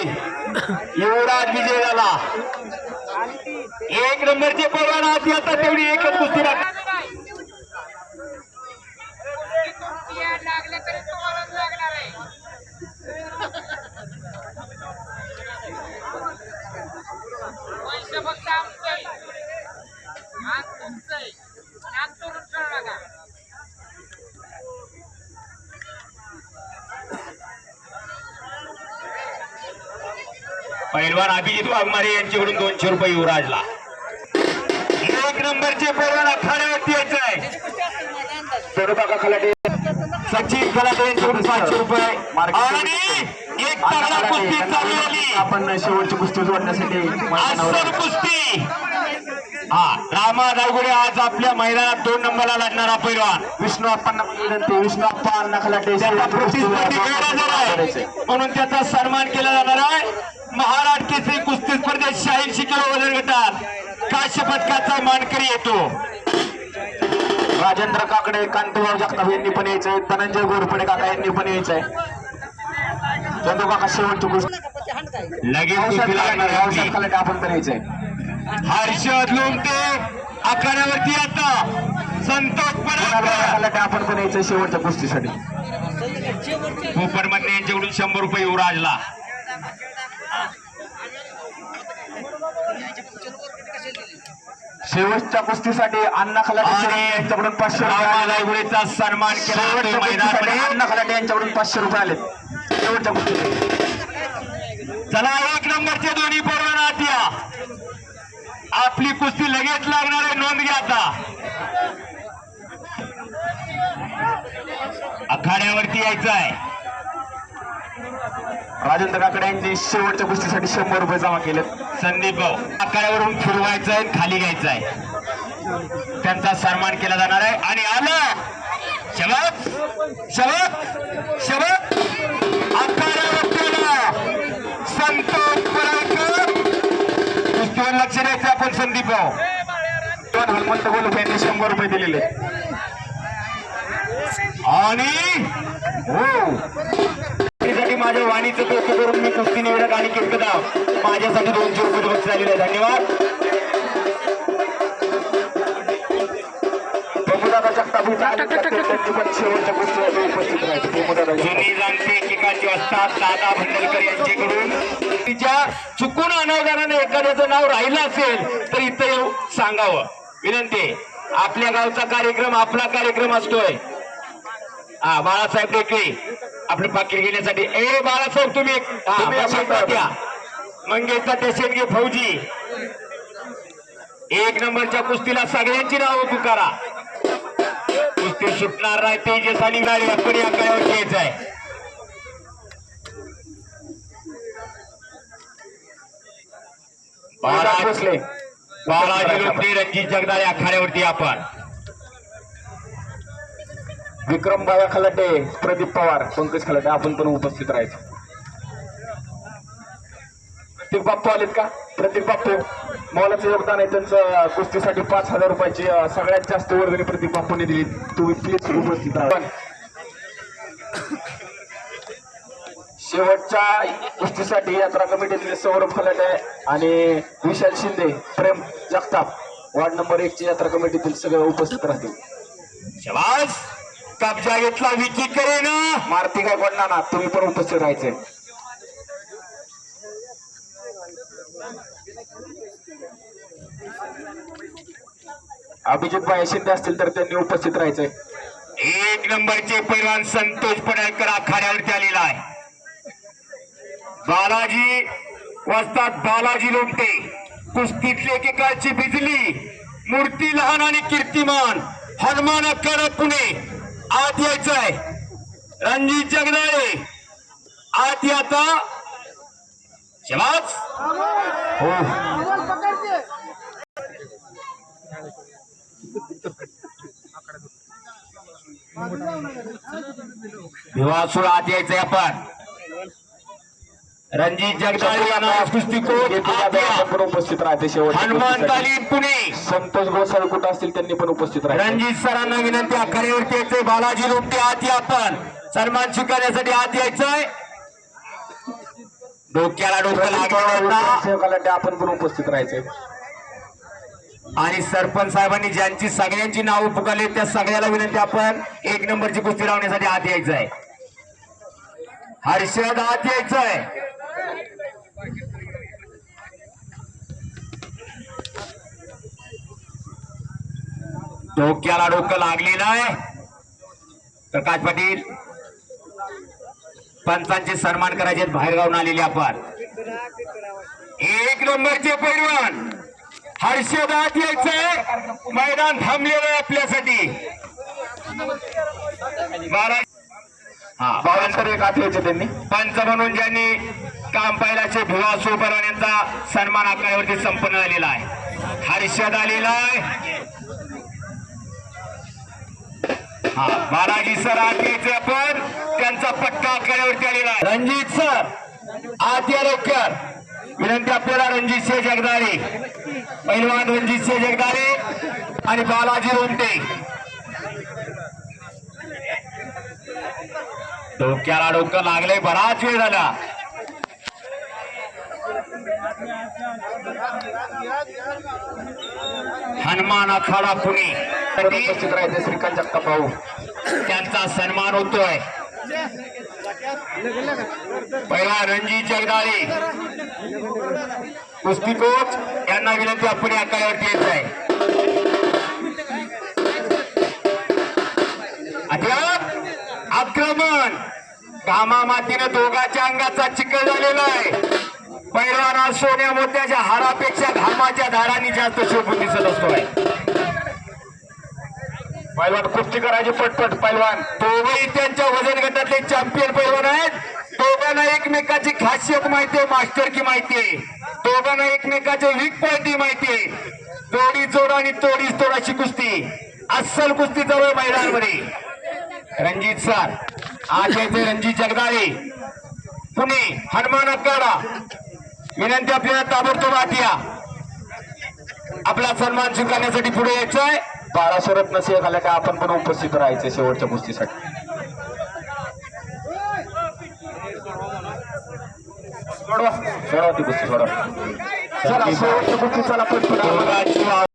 युवराज विजय झाला। एक नंबरचे पैलवान आधी आता तेवढी एकच कुस्ती राहते। पैलवान अभिजित वाघमारे यांच्याकडून 200 रुपये युवराजला। एक नंबरचे पैलवान आखाड्यावरती यायचं आहे। सचिन खलाटे यांच्याकडून 500 रुपये आणि एक तगडा कुस्ती चालू झाली। आपण शेवटची कुस्ती जोडण्यासाठी कुस्ती रामा दायगुडे आज आपल्या मैदानात 2 नंबरला लढणारा पैलवान विष्णू अप्पांना विनंती, विष्णू अप्पा नखलाटे म्हणून त्याचा सन्मान केला जाणार आहे। महाराष्ट्र केसरी कुस्ती स्पर्धेत 86 किलो वजन गटात काश्य पदकाचा मानकरी येतो। राजेंद्र काकडे, कांतीराव जगताप यांनी पण यायचंय, धनंजय घोरपडे काका यांनी पण यायचंय। चंदू काका शेवटची कुस्ती लगेच खलाटे आपण पण यायचंय। हर्षद लोमटे आखाड्यावरती आता संतोष खलाटे आपण पण यायचंय शेवटच्या कुस्तीसाठी। भूपरमधने यांच्याकडून 100 रुपये युवराजला। शेवटच्या कुस्तीसाठी अण्णा खलाटे यांच्याकडून 500 रुपये सन्मान केला। अण्णा खलाटे यांच्याकडून 500 रुपये आले शेवटच्या कुस्तीसाठी। चला एक नंबरचे दोन्ही पैलवान आत या। आपली कुस्ती लगेच लागणार आहे, नोंद घ्या आता। आखाड्यावरती यायचं आहे। राजेंद्र काकडे यांनी शेवटच्या कुस्तीसाठी 100 रुपये जमा केलेत। संदीप भाऊ आखाड्यावरून फिरवायचं आहे, खाली घ्यायचं आहे, त्यांचा सन्मान केला जाणार आहे। आणि आलं शबक शबक शबक आखाड्यावरती संतोष पराळकर। कुस्तीवर लक्ष द्यायचं आपण संदीप भाऊ। हनुमंत गोलप यांनी 100 रुपये दिलेले आणि माझ्या वाणीचं कौतुक करून मी कुस्ती निवडक आणि किरकदाव माझ्यासाठी 200 रुपये बक्षीस झालेले आहे। धन्यवाद। प्रभुदादा जगताप शेवटच्या कुस्तीसाठी उपस्थित राहते। जाणते एकेकाचे असतात दादा भंडलकर यांच्याकडून तिच्या चुकून अनावधानाने एखाद्याचं नाव राहिलं असेल तर इथं येऊ सांगावं विनंती। आपल्या गावचा कार्यक्रम आपला कार्यक्रम असतोय। बाळासाहेब टेकळे आपले पाकिट घेण्यासाठी बाळासाहेब तुम्ही द्या मंगेशचा देशेडगे फौजी। एक नंबरच्या कुस्तीला सगळ्यांची नावं पुकारा। कुस्ती सुटणार नाही, तेजस आणि गाडी आपण या आकड्यावर घ्यायचं आहे। बालाजी लोमटे रणजित जगदाळे आखाड्यावरती आपण। विक्रम बाया खलाटे, प्रदीप पवार, पंकज खलाटे आपण पण उपस्थित राहायचं। प्रदीप बाप्पू आलेत का? प्रदीप बाप्पू मोलाचं योगदान आहे त्यांचं। कुस्तीसाठी 5000 रुपयाची सगळ्यात जास्त वर्गणी प्रदीप बाप्पूने दिली। तुम्ही प्लीज उपस्थित राहा। शेवटच्या कुस्तीसाठी यात्रा कमिटीतले सौरभ खलाटे आणि विशाल शिंदे, प्रेम जगताप वार्ड नंबर 1 ची यात्रा कमिटीतील सगळे उपस्थित राहतील। शाबास कब्जा घेतला विकी करेन मारती काय पडणार ना, तुम्ही पण उपस्थित राहायचे। अभिजित भाई शिंदे असतील तर त्यांनी उपस्थित राहायचंय। एक नंबरचे पैलवान संतोष पडळकर आखाड्यावरती आलेला आहे। बालाजी वस्ताद बालाजी लोमटे कुस्तीतले एकेकाची बिजली मूर्ती लहान आणि कीर्तिमान हनुमान आखाडा पुणे आत यायचंय। रणजित जगदाळे आत याता शबाज भिवासूर आत यायचंय आपण। रणजित जगदाळे यांना कुस्तीकोट उपस्थित राहते। शेवट हनुमान तालीम पुणे संतोष गोसावी कुठं असतील त्यांनी पण उपस्थित राहते। रणजित सरांना विनंती आखाड्यावरती यायचंय। बालाजी लोमटे आत या आपण सन्मान स्वीकारण्यासाठी आत यायचंय। डोक्याला डोकं लागलं सेवकाला आपण पण उपस्थित राहायचंय. आणि सरपंच साहेबांनी ज्यांची सगळ्यांची नावं पुकारली त्या सगळ्याला विनंती, आपण 1 नंबरची कुस्ती लावण्यासाठी आत यायचं आहे. हर्षद आत यायचं आहे. डोक्याला डोकं लागलेलं आहे. प्रकाश पाटील पंचांचे सन्मान करायचे बाहेर गावून आलेले आपण. 1 नंबरचे पैलवान हर्षद आत यायचंय. मैदान थांबलेलं आहे आपल्यासाठी. बावनसर एक आत यायचे त्यांनी. पंच म्हणून ज्यांनी काम पाहिल्याचे भिवा सोबरान यांचा सन्मान आकड्यावरती संपन्न झालेला आहे. हर्षद आलेला आहे. हा बालाजी सर आत यायचे आपण, त्यांचा पट्टा आकड्यावरती आलेला आहे. रणजित सर आत या लवकर विनंती आपल्याला. रणजित सिंह जगदाळे पैलवान, रणजित सिंह जगदाळे आणि बालाजी रोमटे. डोक्याला डोकं लागलंय, बराच वेळ झाला. हनुमान आखाडा पुणे उपस्थित राहायचे श्रीकांत जगताप भाऊ. त्यांचा सन्मान होतोय. पहिला रणजित जगदाळे कुस्ती कोच यांना विनंती, आपण या काळावरती येत आहे. आक्रमण कामा मातीनं दोघांच्या अंगाचा चिखल झालेला आहे. पैलवान सोन्या मोत्याच्या हारापेक्षा घामाच्या धारांनी जास्त शोभून दिसत असतोय. पैलवान कुस्ती करायचे पटपट. पैलवान दोघंही त्यांच्या वजन गटातले चॅम्पियन पैलवान आहेत. दोघांना एकमेकाची खासियत माहितीये, मास्टर की माहितीये. दोघांना एकमेकाचे वीक पॉइंट माहितीये. जोडी जोड आणि तोडीस तोड अशी कुस्ती, अस्सल कुस्ती जवळ मैदानामध्ये. रणजित सर आज यायचे. रणजित जगदाळे पुणे हनुमान आखाडा विनंती आपल्याला ताबडतोब आत या. आपला सन्मान स्वीकारण्यासाठी पुढे यायचंय. बाळासरत्न सिंह घालटे आपण पण उपस्थित राहायचे शेवटच्या कुस्तीसाठी. सोडवा ती कुस्ती सोडवा. चला शेवटच्या कुस्ती चला पटपट.